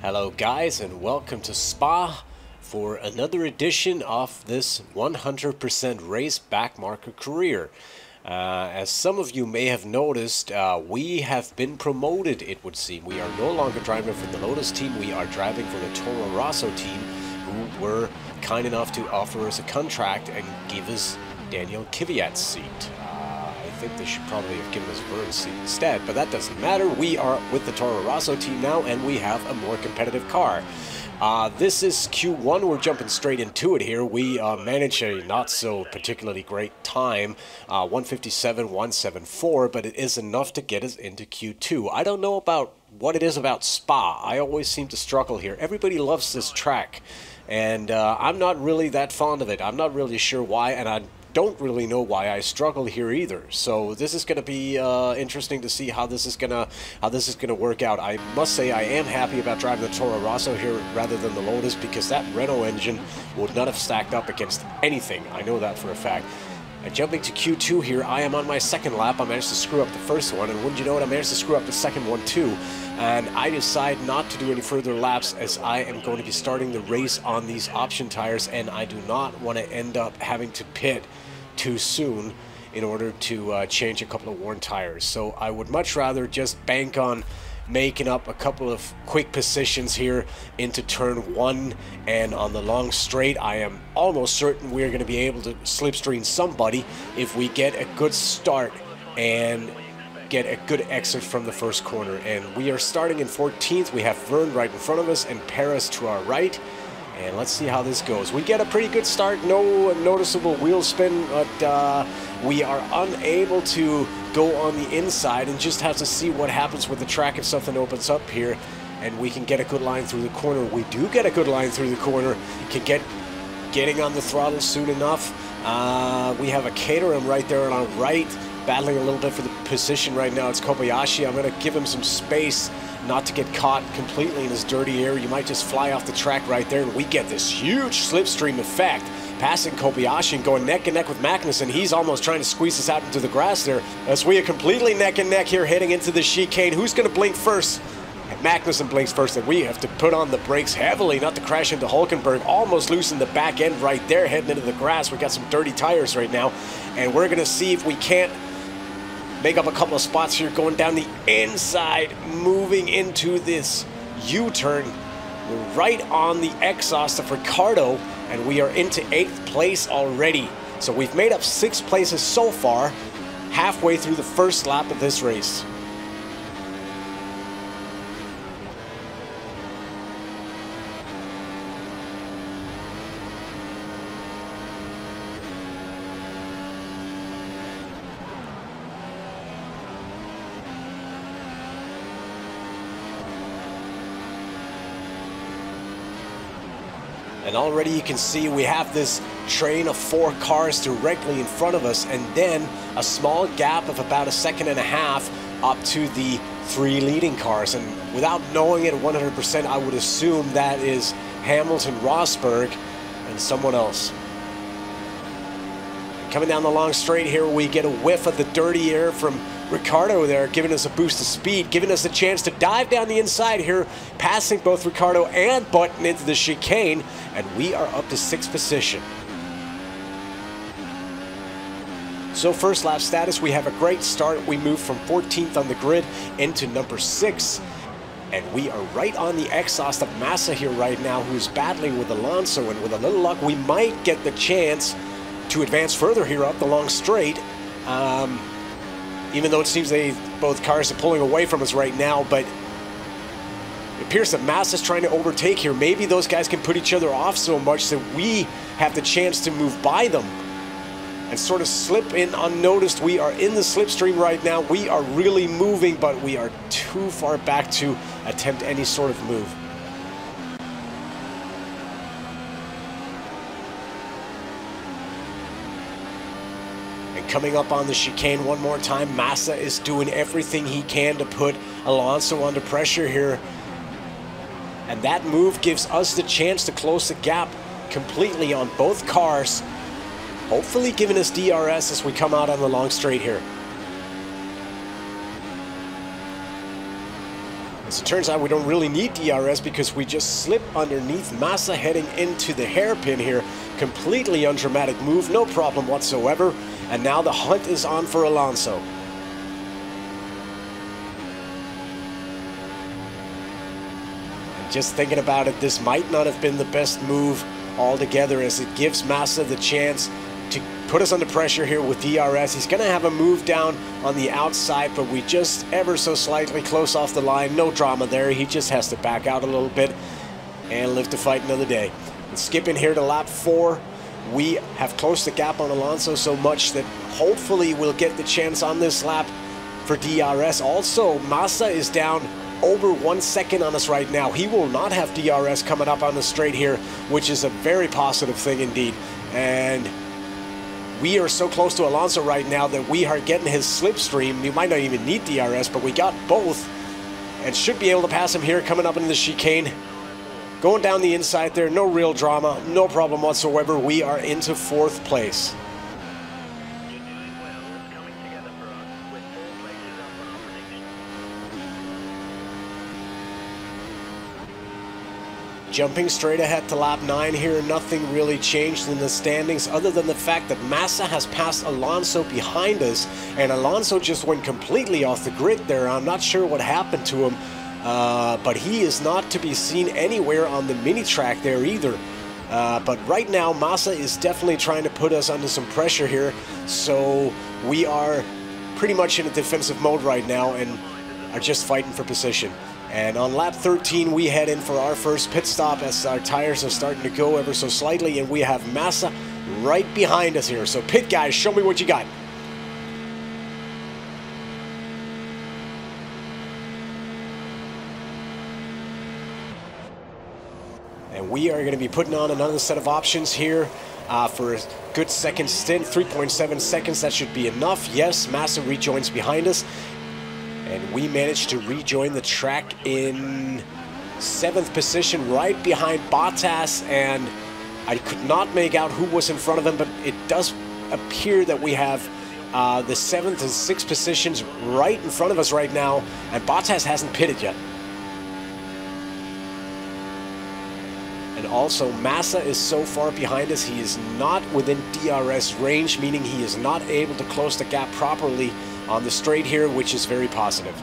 Hello guys, and welcome to Spa for another edition of this 100% race backmarker career. As some of you may have noticed, we have been promoted, it would seem. We are no longer driving for the Lotus team, we are driving for the Toro Rosso team, who were kind enough to offer us a contract and give us Daniel Kvyat's seat. I think they should probably have given us Vern's seat instead, but that doesn't matter. We are with the Toro Rosso team now, and we have a more competitive car. This is Q1. We're jumping straight into it here. We managed a not so particularly great time, 157.174, but it is enough to get us into Q2. I don't know about what it is about Spa. I always seem to struggle here. Everybody loves this track, and I'm not really that fond of it. I'm not really sure why, and I don't really know why I struggle here either. So this is going to be interesting to see how this is gonna work out. I must say I am happy about driving the Toro Rosso here rather than the Lotus, because that Renault engine would not have stacked up against anything. I know that for a fact. And jumping to Q2 here, I am on my second lap. I managed to screw up the first one, and wouldn't you know it, I managed to screw up the second one too. And I decide not to do any further laps, as I am going to be starting the race on these option tires, and I do not want to end up having to pit too soon in order to change a couple of worn tires. So I would much rather just bank on making up a couple of quick positions here into turn one, and on the long straight I am almost certain we're going to be able to slipstream somebody if we get a good start and get a good exit from the first corner. And we are starting in 14th. We have Vern right in front of us and Paris to our right. And let's see how this goes. We get a pretty good start, no noticeable wheel spin, but we are unable to go on the inside, and just have to see what happens with the track if something opens up here and we can get a good line through the corner. We do get a good line through the corner, can getting on the throttle soon enough. We have a Caterham right there on our right, battling a little bit for the position right now. It's Kobayashi. I'm going to give him some space not to get caught completely in his dirty air. You might just fly off the track right there, and we get this huge slipstream effect, passing Kobayashi and going neck and neck with Magnussen. He's almost trying to squeeze us out into the grass there, as we are completely neck and neck here heading into the chicane. Who's going to blink first? Magnussen blinks first, and we have to put on the brakes heavily not to crash into Hulkenberg. Almost loosen the back end right there, heading into the grass. We got some dirty tires right now, and we're going to see if we can't make up a couple of spots here, going down the inside, moving into this U-turn. We're right on the exhaust of Ricciardo, and we are into 8th place already. So we've made up 6 places so far, halfway through the first lap of this race. And already you can see we have this train of 4 cars directly in front of us, and then a small gap of about a second and a half up to the 3 leading cars. And without knowing it 100%, I would assume that is Hamilton, Rosberg, and someone else. Coming down the long straight here, we get a whiff of the dirty air from Ricciardo there, giving us a boost of speed, giving us a chance to dive down the inside here, passing both Ricciardo and Button into the chicane, and we are up to 6th position. So first lap status, we have a great start. We move from 14th on the grid into number 6, and we are right on the exhaust of Massa here right now, who's battling with Alonso, and with a little luck, we might get the chance to advance further here up the long straight. Even though it seems both cars are pulling away from us right now, but it appears that Massa's trying to overtake here. Maybe those guys can put each other off so much that we have the chance to move by them and sort of slip in unnoticed. We are in the slipstream right now. We are really moving, but we are too far back to attempt any sort of move. Coming up on the chicane one more time, Massa is doing everything he can to put Alonso under pressure here. And that move gives us the chance to close the gap completely on both cars, hopefully giving us DRS as we come out on the long straight here. As it turns out, we don't really need DRS because we just slip underneath Massa heading into the hairpin here. Completely undramatic move, no problem whatsoever. And now the hunt is on for Alonso. And just thinking about it, this might not have been the best move altogether, as it gives Massa the chance to put us under pressure here with DRS. He's going to have a move down on the outside, but we just ever so slightly close off the line. No drama there. He just has to back out a little bit and live to fight another day. And skipping here to lap 4, we have closed the gap on Alonso so much that hopefully we'll get the chance on this lap for DRS. Also, Massa is down over 1 second on us right now. He will not have DRS coming up on the straight here, which is a very positive thing indeed. And we are so close to Alonso right now that we are getting his slipstream. We might not even need DRS, but we got both and should be able to pass him here coming up into the chicane. Going down the inside there, no real drama, no problem whatsoever. We are into 4th place. Jumping straight ahead to lap 9 here, nothing really changed in the standings other than the fact that Massa has passed Alonso behind us, and Alonso just went completely off the grid there. I'm not sure what happened to him, but he is not to be seen anywhere on the mini track there either. But right now, Massa is definitely trying to put us under some pressure here, so we are pretty much in a defensive mode right now and are just fighting for position. And on lap 13, we head in for our first pit stop as our tires are starting to go ever so slightly, and we have Massa right behind us here. So pit guys, show me what you got. And we are going to be putting on another set of options here for a good second stint, 3.7 seconds. That should be enough. Yes, Massa rejoins behind us. And we managed to rejoin the track in 7th position, right behind Bottas, and I could not make out who was in front of him, but it does appear that we have the 7th and 6th positions right in front of us right now, and Bottas hasn't pitted yet. And also, Massa is so far behind us, he is not within DRS range, meaning he is not able to close the gap properly on the straight here, which is very positive.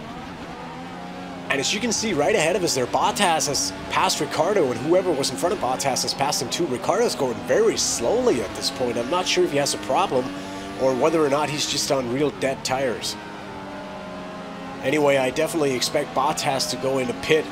And as you can see right ahead of us there, Bottas has passed Ricciardo, and whoever was in front of Bottas has passed him too. Ricciardo's going very slowly at this point. I'm not sure if he has a problem or whether or not he's just on real dead tires. Anyway, I definitely expect Bottas to go into pit,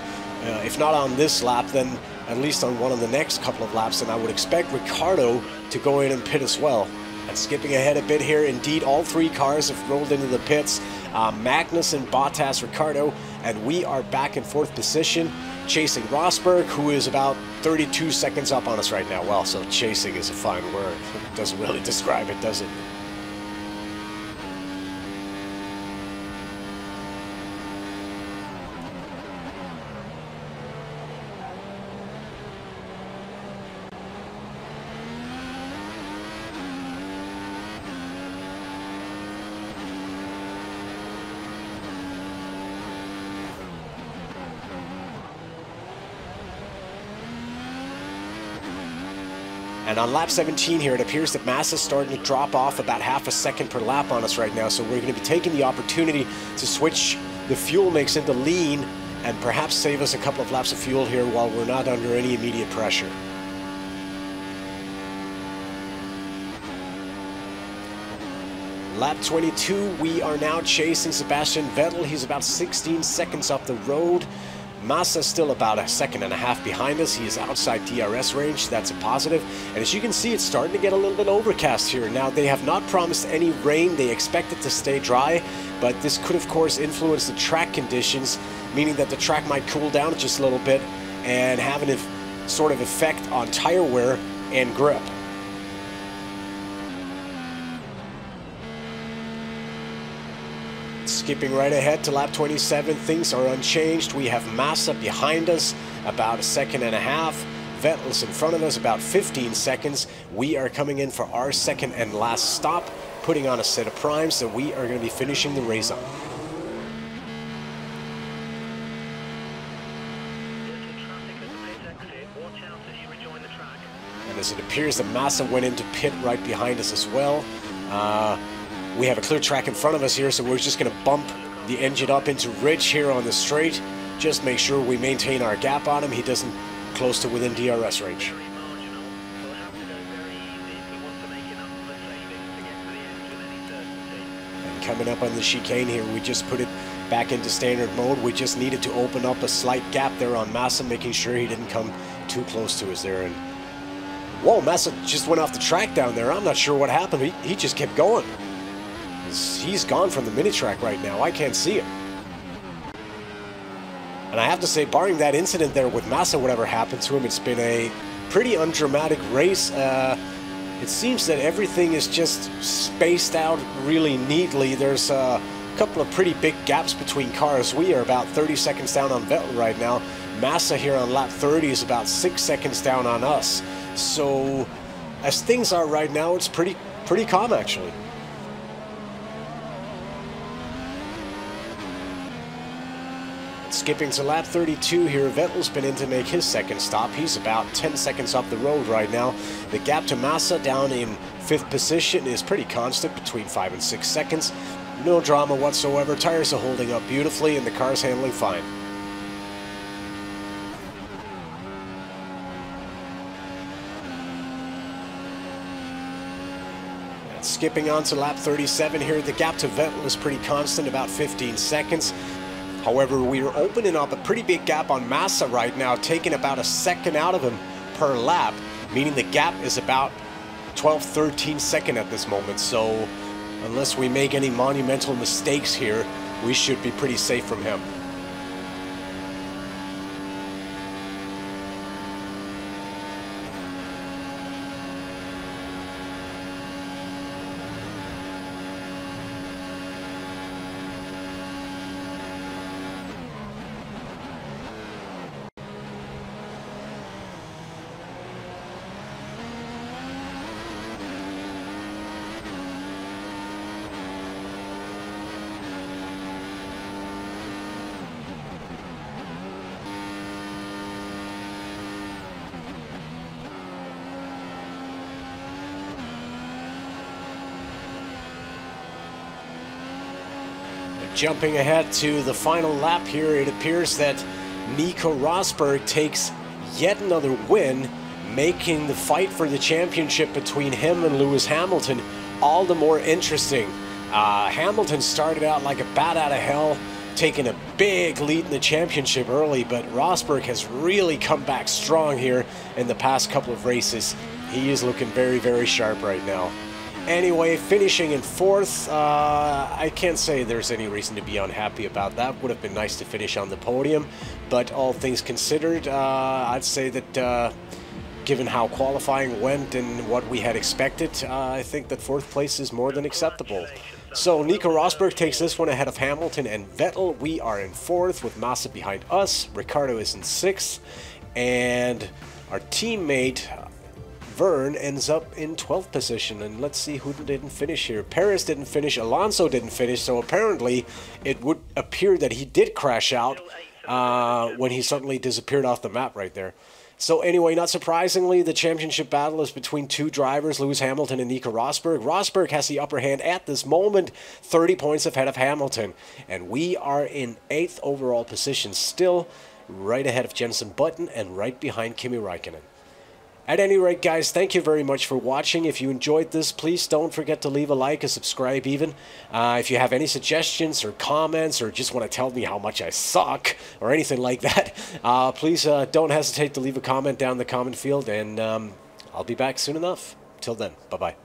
if not on this lap, then at least on one of the next couple of laps, and I would expect Ricciardo to go in and pit as well. And skipping ahead a bit here, indeed, all 3 cars have rolled into the pits. Magnussen, Bottas, Ricciardo, and we are back in 4th position, chasing Rosberg, who is about 32 seconds up on us right now. Well, so chasing is a fine word. It doesn't really describe it, does it? And on lap 17 here, it appears that Massa's starting to drop off about half a second per lap on us right now. So we're going to be taking the opportunity to switch the fuel mix into lean and perhaps save us a couple of laps of fuel here while we're not under any immediate pressure. Lap 22, we are now chasing Sebastian Vettel. He's about 16 seconds up the road. Massa's still about a second and a half behind us. He is outside DRS range. That's a positive. And as you can see, it's starting to get a little bit overcast here. Now, they have not promised any rain. They expect it to stay dry, but this could, of course, influence the track conditions, meaning that the track might cool down just a little bit and have an sort of effect on tire wear and grip. Skipping right ahead to lap 27, things are unchanged. We have Massa behind us, about a second and a half. Vettel's in front of us, about 15 seconds. We are coming in for our second and last stop, putting on a set of primes that we are going to be finishing the race on. as it appears that Massa went into pit right behind us as well. We have a clear track in front of us here, so we're just going to bump the engine up into Rich here on the straight. Just make sure we maintain our gap on him. He doesn't close to within DRS range. And coming up on the chicane here, we just put it back into standard mode. We just needed to open up a slight gap there on Massa, making sure he didn't come too close to us there. And whoa, Massa just went off the track down there. I'm not sure what happened. He just kept going. He's gone from the mini track right now. I can't see him. And I have to say, barring that incident there with Massa, whatever happened to him, it's been a pretty undramatic race. It seems that everything is just spaced out really neatly. There's a couple of pretty big gaps between cars. We are about 30 seconds down on Vettel right now. Massa here on lap 30 is about 6 seconds down on us. So as things are right now, it's pretty calm actually. Skipping to lap 32 here, Vettel's been in to make his second stop. He's about 10 seconds off the road right now. The gap to Massa down in 5th position is pretty constant, between 5 and 6 seconds. No drama whatsoever. Tires are holding up beautifully and the car's handling fine. And skipping on to lap 37 here, the gap to Vettel is pretty constant, about 15 seconds. However, we are opening up a pretty big gap on Massa right now, taking about a second out of him per lap, meaning the gap is about 12-13 seconds at this moment. So unless we make any monumental mistakes here, we should be pretty safe from him. Jumping ahead to the final lap here, it appears that Nico Rosberg takes yet another win, making the fight for the championship between him and Lewis Hamilton all the more interesting. Hamilton started out like a bat out of hell, taking a big lead in the championship early, but Rosberg has really come back strong here in the past couple of races. He is looking very, very sharp right now. Anyway, finishing in 4th, I can't say there's any reason to be unhappy about that. Would have been nice to finish on the podium, but all things considered, I'd say that given how qualifying went and what we had expected, I think that 4th place is more than acceptable. So Nico Rosberg takes this one ahead of Hamilton and Vettel. We are in 4th with Massa behind us. Ricciardo is in 6th, and our teammate Vern ends up in 12th position. And let's see who didn't finish here. Perez didn't finish, Alonso didn't finish, so apparently it would appear that he did crash out when he suddenly disappeared off the map right there. So anyway, not surprisingly, the championship battle is between two drivers, Lewis Hamilton and Nico Rosberg. Rosberg has the upper hand at this moment, 30 points ahead of Hamilton. And we are in 8th overall position, still right ahead of Jenson Button and right behind Kimi Räikkönen. At any rate, guys, thank you very much for watching. If you enjoyed this, please don't forget to leave a like, a subscribe even. If you have any suggestions or comments or just want to tell me how much I suck or anything like that, please don't hesitate to leave a comment down in the comment field, and I'll be back soon enough. Till then, bye-bye.